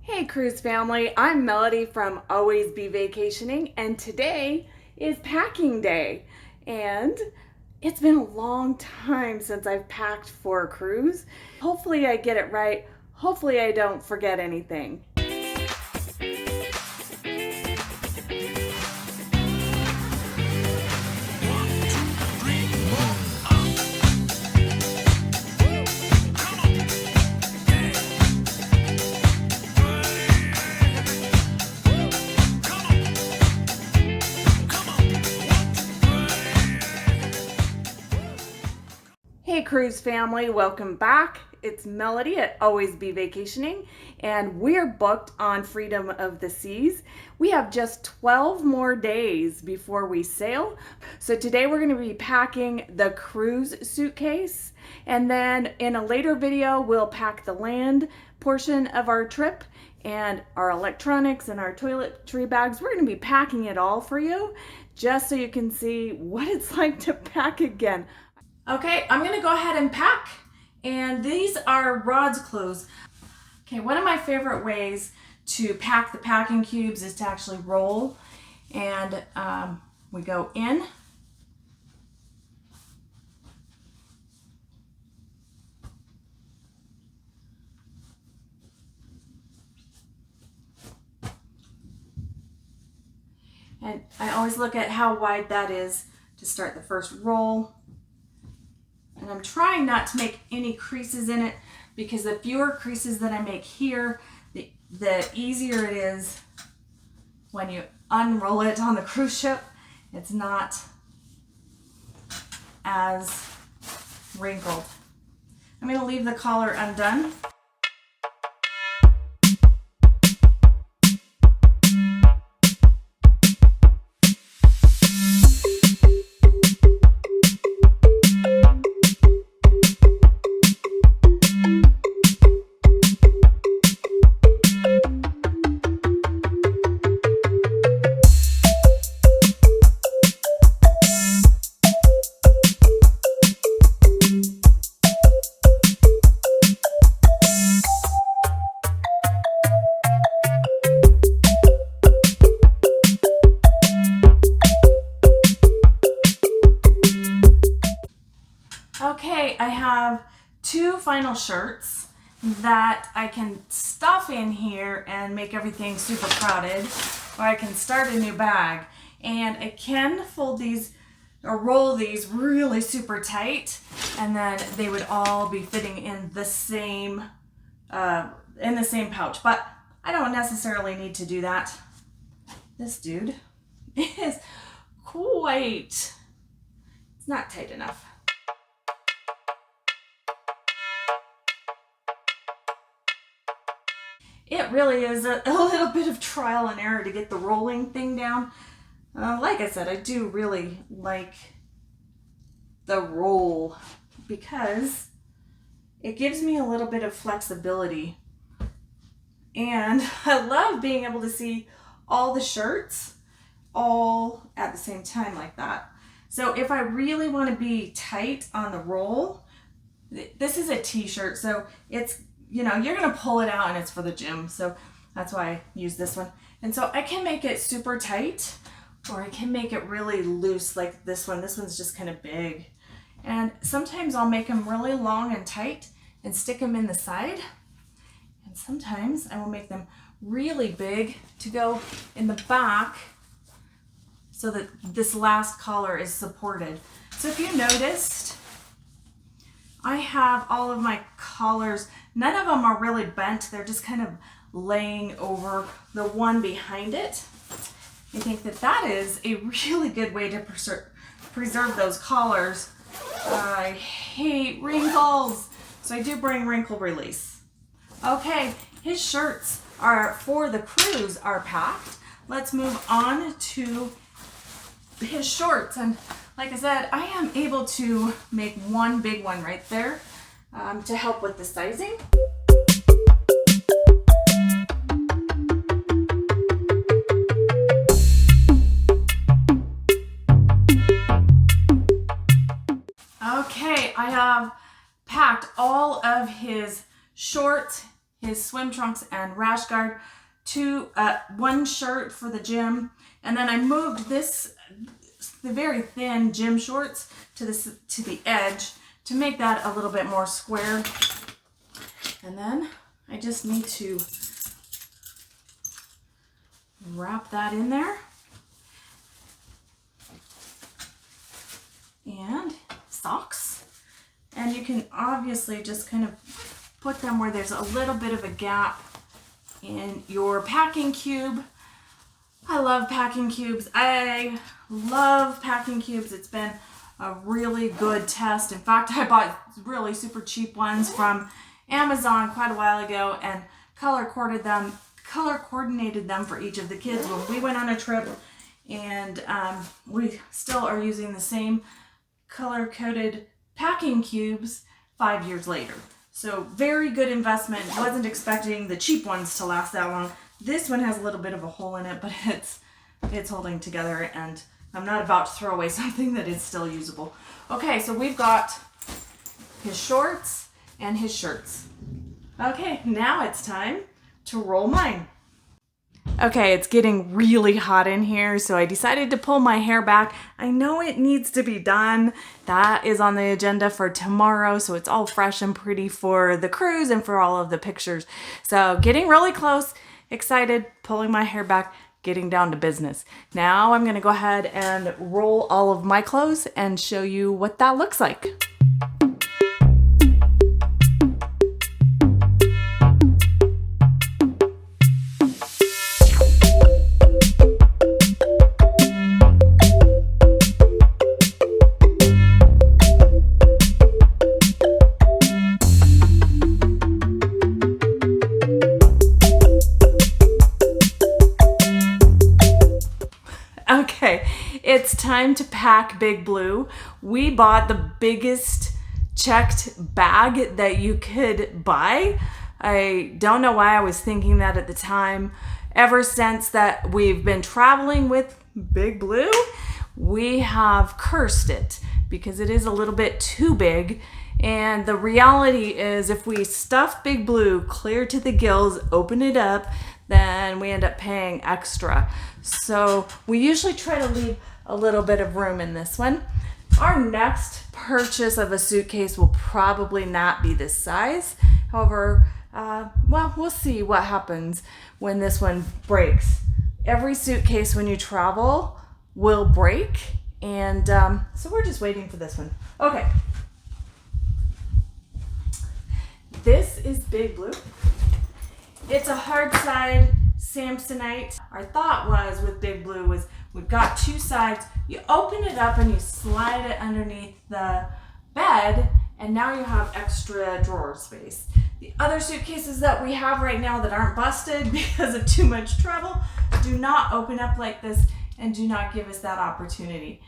Hey Cruise family, I'm Melody from Always Be Vacationing, and today is packing day. And it's been a long time since I've packed for a cruise. Hopefully I get it right. Hopefully I don't forget anything. Hey Cruise family, welcome back. It's Melody at Always Be Vacationing, and we're booked on Freedom of the Seas. We have just 12 more days before we sail. So today we're going to be packing the cruise suitcase, and then in a later video we'll pack the land portion of our trip and our electronics and our toiletry bags. We're going to be packing it all for you just so you can see what it's like to pack again. Okay, I'm gonna go ahead and pack, and these are Rod's clothes. Okay, one of my favorite ways to pack the packing cubes is to actually roll, and we go in. And I always look at how wide that is to start the first roll. And I'm trying not to make any creases in it, because the fewer creases that I make here, the easier it is when you unroll it on the cruise ship. It's not as wrinkled. I'm going to leave the collar undone. Okay, I have two final shirts that I can stuff in here and make everything super crowded, or I can start a new bag. And I can fold these or roll these really super tight, and then they would all be fitting in the same pouch. But I don't necessarily need to do that. This dude is quite, it's not tight enough. It really is a little bit of trial and error to get the rolling thing down. Like I said, I do really like the roll because it gives me a little bit of flexibility. And I love being able to see all the shirts all at the same time like that. So if I really want to be tight on the roll, this is a t-shirt, so it's, you know, you're gonna pull it out and it's for the gym, so that's why I use this one. And so I can make it super tight, or I can make it really loose like this one. This one's just kind of big. And sometimes I'll make them really long and tight and stick them in the side. And sometimes I will make them really big to go in the back so that this last collar is supported. So if you noticed, I have all of my collars. None of them are really bent. They're just kind of laying over the one behind it. I think that that is a really good way to preserve those collars. I hate wrinkles, so I do bring wrinkle release. Okay, his shirts are for the cruise are packed. Let's move on to his shorts. And like I said, I am able to make one big one right there to help with the sizing. Okay, I have packed all of his shorts, his swim trunks and rash guard, one shirt for the gym, and then I moved the very thin gym shorts to the edge to make that a little bit more square. And then I just need to wrap that in there. And socks. And you can obviously just kind of put them where there's a little bit of a gap in your packing cube. I love packing cubes. I love packing cubes. It's been a really good test. In fact, I bought really super cheap ones from Amazon quite a while ago and color coordinated them for each of the kids when we went on a trip, and we still are using the same color-coded packing cubes 5 years later. So very good investment. Wasn't expecting the cheap ones to last that long. This one has a little bit of a hole in it, but it's holding together, and I'm not about to throw away something that is still usable. Okay, so we've got his shorts and his shirts. Okay, now it's time to roll mine. Okay, it's getting really hot in here, so I decided to pull my hair back. I know it needs to be done. That is on the agenda for tomorrow, so it's all fresh and pretty for the cruise and for all of the pictures. So getting really close, excited, pulling my hair back, getting down to business. Now I'm gonna go ahead and roll all of my clothes and show you what that looks like. Okay, it's time to pack Big Blue. We bought the biggest checked bag that you could buy. I don't know why I was thinking that at the time. Ever since that we've been traveling with Big Blue, we have cursed it because it is a little bit too big. And the reality is if we stuff Big Blue clear to the gills, open it up, then we end up paying extra. So we usually try to leave a little bit of room in this one. Our next purchase of a suitcase will probably not be this size. However, well, we'll see what happens when this one breaks. Every suitcase when you travel will break, and so we're just waiting for this one. Okay. This is Big Blue. It's a hard side Samsonite. Our thought was with Big Blue was we've got two sides. You open it up and you slide it underneath the bed, and now you have extra drawer space. The other suitcases that we have right now that aren't busted because of too much travel do not open up like this and do not give us that opportunity.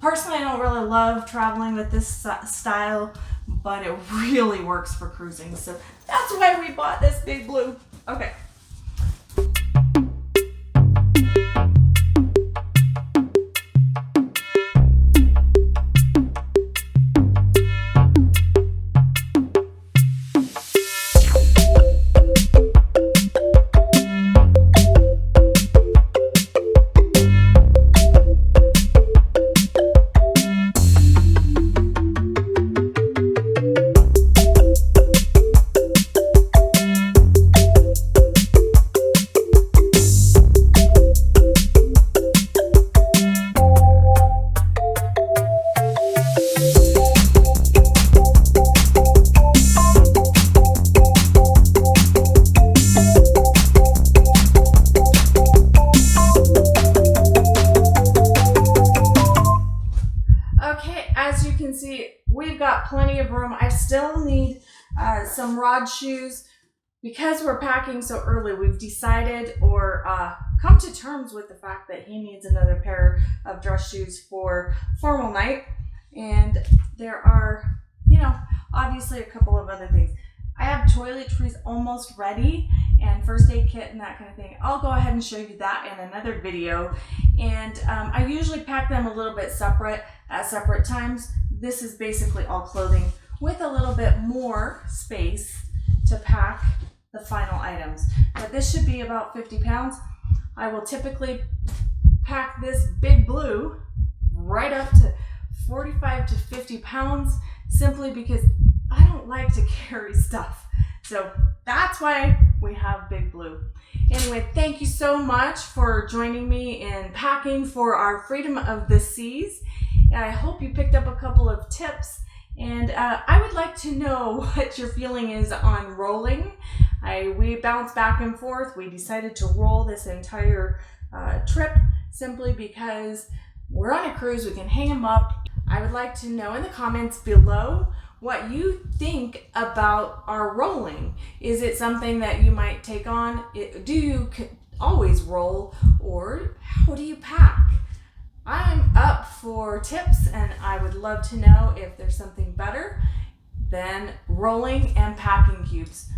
Personally, I don't really love traveling with this style, but it really works for cruising. So that's why we bought this Big Blue. Okay. We've got plenty of room. I still need some Rod shoes. Because we're packing so early, we've decided or come to terms with the fact that he needs another pair of dress shoes for formal night. And there are, obviously a couple of other things. I have toiletries almost ready and first aid kit and that kind of thing. I'll go ahead and show you that in another video. And I usually pack them a little bit separate at separate times. This is basically all clothing with a little bit more space to to pack the final items. But this should be about 50 pounds. I will typically pack this big blue right up to 45 to 50 pounds simply because I don't like to carry stuff. So that's why we have Big Blue. Anyway, thank you so much for joining me in packing for our Freedom of the Seas. I hope you picked up a couple of tips, and I would like to know what your feeling is on rolling. We bounced back and forth. We decided to roll this entire trip simply because we're on a cruise. We can hang them up. I would like to know in the comments below what you think about our rolling. Is it something that you might take on? Do you always roll, or how do you pack? I'm up for tips, and I would love to know if there's something better than rolling and packing cubes.